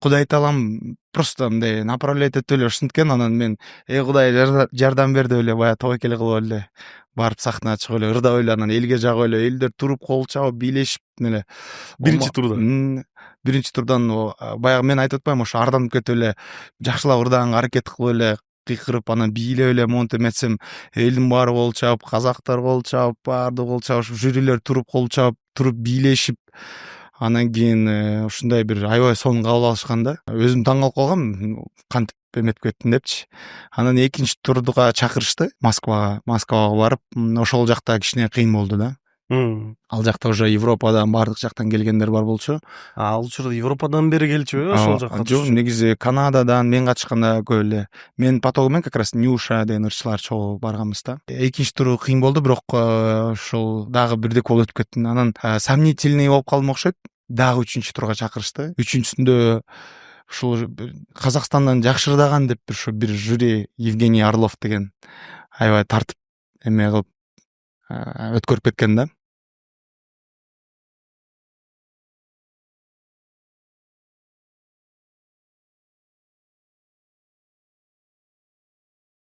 Кудай таалам просто мындай направлять этип эле ушинткен, анан мен Кудай жардам бер деп эле баягы тобокел кылып эле барып сахнага чыгып эле ырдап эле анан элге жагып эле элдер туруп кол чабып бийлешип эле Биринчи турда. биринчи турдан баягы мен айтып атпаймынбы, ошо арданып кетип эле жакшылап ырдаганга аракет кылып эле кыйкырып анан бийлеп эле монтип эметсем, элдин баары кол чабып, казактар кол чабып, баардыгы кол чабып, жюрилер туруп кол чабып, туруп бийлешип, анан кийин ушундай бир аябай сонун кабыл алышкан да. Өзүм таң калып калгам, кантип эметип кеттим депчи. Анан экинчи турга чакырышты Москвага. Москвага барып, ошол жакта кичине кыйын болду да. Ал жакта уже Европадан баардык жактан келгендер бар болчу. Ал учурда Европадан бери келчүбү ошол жака Жок, катышуу үчүн? негизи Канададан мен катышканда көп эле. Менин потогумен как раз Нюша деген ырчылар чогуу барганбыз да. Экинчи туру кыйын болду, бирок ошол дагы бирдек болуп өтүп кеттим. Анан сомнительный болуп калдым окшойт. Дагы үчүнчү турга чакырышты. Үчүнчүсүндө ушул Казакстандан жакшы ырдаган деп бир жюри Евгений Орлов деген аябай тартып эме кылып өткөрүп кеткен да.